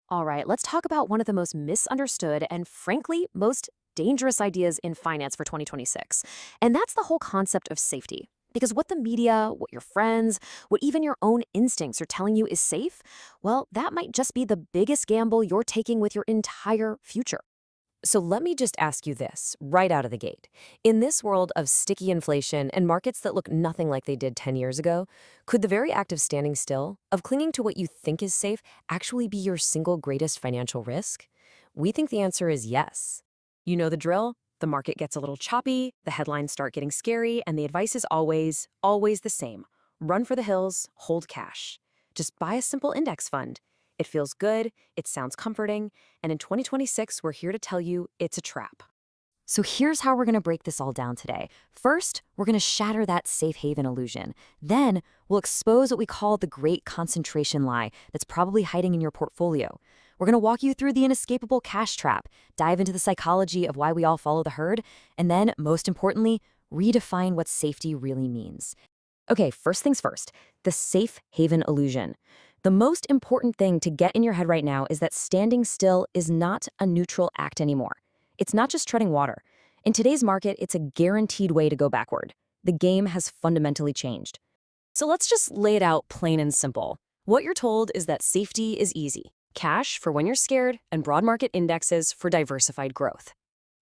All right, let's talk about one of the most misunderstood and, frankly, most dangerous ideas in finance for 2026. And that's the whole concept of safety. Because what the media, what your friends, what even your own instincts are telling you is safe, well, that might just be the biggest gamble you're taking with your entire future. So let me just ask you this right out of the gate. In this world of sticky inflation and markets that look nothing like they did 10 years ago, could the very act of standing still, of clinging to what you think is safe, actually be your single greatest financial risk? We think the answer is yes. You know the drill. The market gets a little choppy, the headlines start getting scary, and the advice is always, always the same. Run for the hills, hold cash. Just buy a simple index fund. It feels good, it sounds comforting, and in 2026, we're here to tell you it's a trap. So here's how we're going to break this all down today. First, we're going to shatter that safe haven illusion. Then, we'll expose what we call the great concentration lie that's probably hiding in your portfolio. We're going to walk you through the inescapable cash trap, dive into the psychology of why we all follow the herd, and then, most importantly, redefine what safety really means. Okay, first things first, the safe haven illusion. The most important thing to get in your head right now is that standing still is not a neutral act anymore. It's not just treading water. In today's market, it's a guaranteed way to go backward. The game has fundamentally changed. So let's just lay it out plain and simple. What you're told is that safety is easy. Cash for when you're scared, and broad market indexes for diversified growth.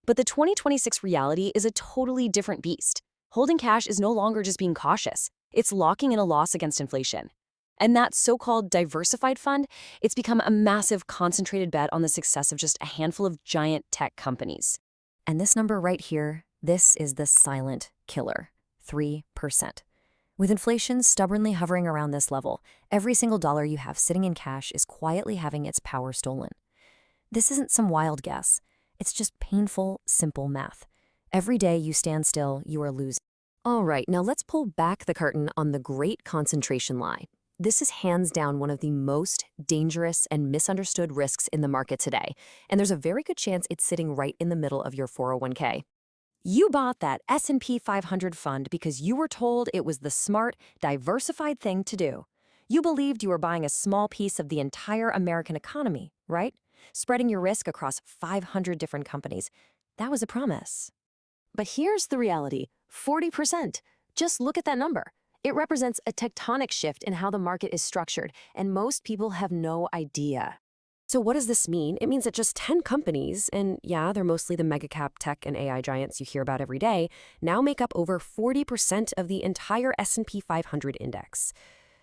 But the 2026 reality is a totally different beast. Holding cash is no longer just being cautious. It's locking in a loss against inflation. And that so-called diversified fund, it's become a massive concentrated bet on the success of just a handful of giant tech companies. And this number right here, this is the silent killer, 3%. With inflation stubbornly hovering around this level, every single dollar you have sitting in cash is quietly having its power stolen. This isn't some wild guess. It's just painful, simple math. Every day you stand still, you are losing. All right, now let's pull back the curtain on the great concentration lie. This is hands down one of the most dangerous and misunderstood risks in the market today, and there's a very good chance it's sitting right in the middle of your 401k. You bought that S&P 500 fund because you were told it was the smart, diversified thing to do. You believed you were buying a small piece of the entire American economy, right? Spreading your risk across 500 different companies. That was a promise. But here's the reality, 40%. Just look at that number. It represents a tectonic shift in how the market is structured, and most people have no idea. So what does this mean? It means that just 10 companies, and yeah, they're mostly the mega-cap tech and AI giants you hear about every day, now make up over 40% of the entire S&P 500 index.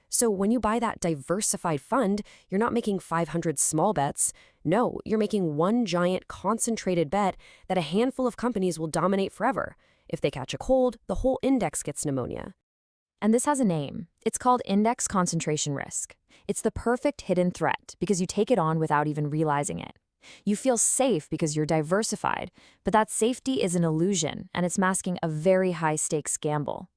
So when you buy that diversified fund, you're not making 500 small bets. No, you're making one giant concentrated bet that a handful of companies will dominate forever. If they catch a cold, the whole index gets pneumonia. And this has a name. It's called index concentration risk. It's the perfect hidden threat because you take it on without even realizing it. You feel safe because you're diversified, but that safety is an illusion, and it's masking a very high-stakes gamble.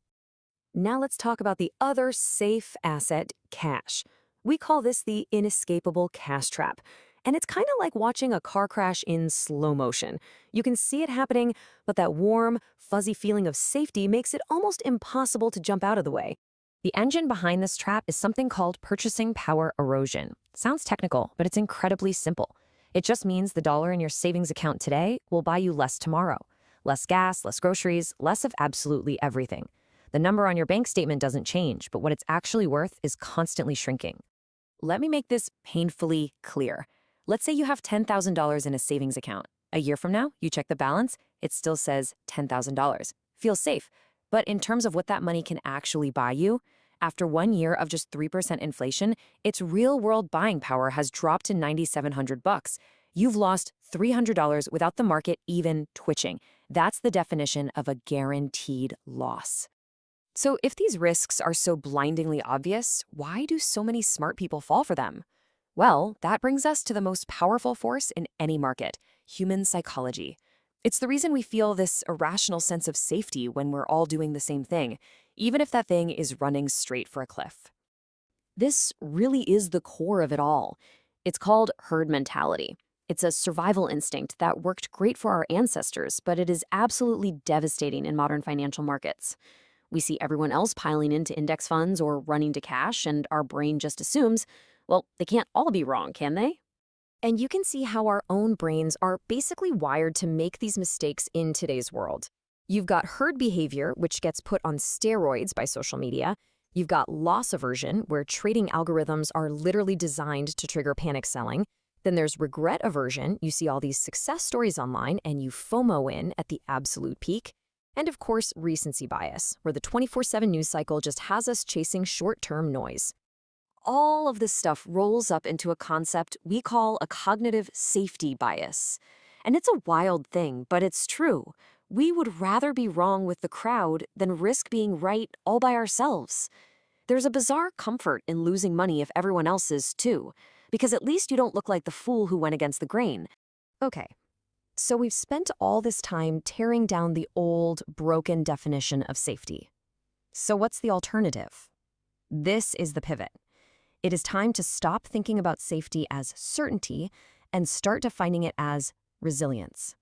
Now let's talk about the other safe asset, cash. We call this the inescapable cash trap. And it's kind of like watching a car crash in slow motion. You can see it happening, but that warm, fuzzy feeling of safety makes it almost impossible to jump out of the way. The engine behind this trap is something called purchasing power erosion. Sounds technical, but it's incredibly simple. It just means the dollar in your savings account today will buy you less tomorrow. Less gas, less groceries, less of absolutely everything. The number on your bank statement doesn't change, but what it's actually worth is constantly shrinking. Let me make this painfully clear. Let's say you have $10,000 in a savings account. A year from now, you check the balance, it still says $10,000. Feels safe. But in terms of what that money can actually buy you, after 1 year of just 3% inflation, its real-world buying power has dropped to $9,700. You've lost $300 without the market even twitching. That's the definition of a guaranteed loss. So if these risks are so blindingly obvious, why do so many smart people fall for them? Well, that brings us to the most powerful force in any market, human psychology. It's the reason we feel this irrational sense of safety when we're all doing the same thing, even if that thing is running straight for a cliff. This really is the core of it all. It's called herd mentality. It's a survival instinct that worked great for our ancestors, but it is absolutely devastating in modern financial markets. We see everyone else piling into index funds or running to cash, and our brain just assumes, well, they can't all be wrong, can they? And you can see how our own brains are basically wired to make these mistakes in today's world. You've got herd behavior, which gets put on steroids by social media. You've got loss aversion, where trading algorithms are literally designed to trigger panic selling. Then there's regret aversion. You see all these success stories online and you FOMO in at the absolute peak. And of course, recency bias, where the 24/7 news cycle just has us chasing short-term noise. All of this stuff rolls up into a concept we call a cognitive safety bias. And it's a wild thing, but it's true. We would rather be wrong with the crowd than risk being right all by ourselves. There's a bizarre comfort in losing money if everyone else is too, because at least you don't look like the fool who went against the grain. Okay, so we've spent all this time tearing down the old, broken definition of safety. So what's the alternative? This is the pivot. It is time to stop thinking about safety as certainty and start defining it as resilience.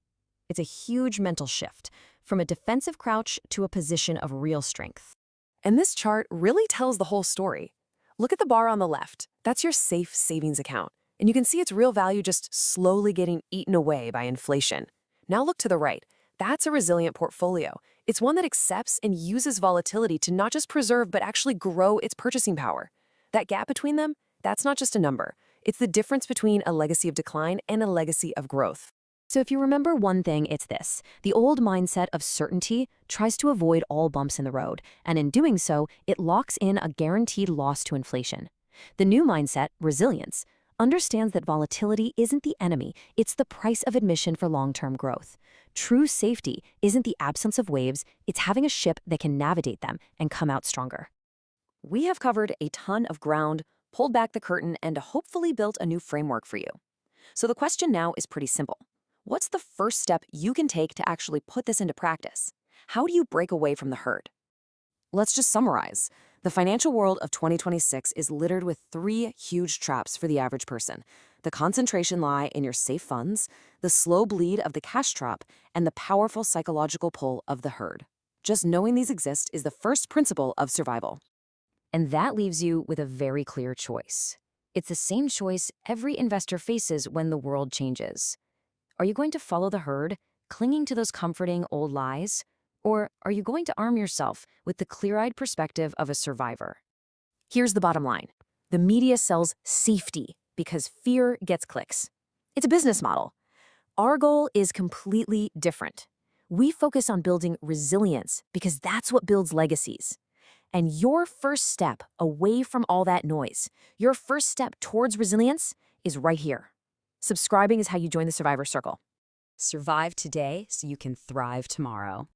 It's a huge mental shift, from a defensive crouch to a position of real strength. And this chart really tells the whole story. Look at the bar on the left. That's your safe savings account. And you can see its real value just slowly getting eaten away by inflation. Now look to the right. That's a resilient portfolio. It's one that accepts and uses volatility to not just preserve but actually grow its purchasing power. That gap between them, that's not just a number. It's the difference between a legacy of decline and a legacy of growth. So if you remember one thing, it's this. The old mindset of certainty tries to avoid all bumps in the road, and in doing so, it locks in a guaranteed loss to inflation. The new mindset, resilience, understands that volatility isn't the enemy, it's the price of admission for long-term growth. True safety isn't the absence of waves, it's having a ship that can navigate them and come out stronger. We have covered a ton of ground, pulled back the curtain, and hopefully built a new framework for you. So the question now is pretty simple. What's the first step you can take to actually put this into practice? How do you break away from the herd? Let's just summarize. The financial world of 2026 is littered with 3 huge traps for the average person. The concentration lie in your safe funds, the slow bleed of the cash trap, and the powerful psychological pull of the herd. Just knowing these exist is the first principle of survival. And that leaves you with a very clear choice. It's the same choice every investor faces when the world changes. Are you going to follow the herd, clinging to those comforting old lies? Or are you going to arm yourself with the clear-eyed perspective of a survivor? Here's the bottom line. The media sells safety because fear gets clicks. It's a business model. Our goal is completely different. We focus on building resilience because that's what builds legacies. And your first step away from all that noise, your first step towards resilience is right here. Subscribing is how you join the Survivor Circle. Survive today so you can thrive tomorrow.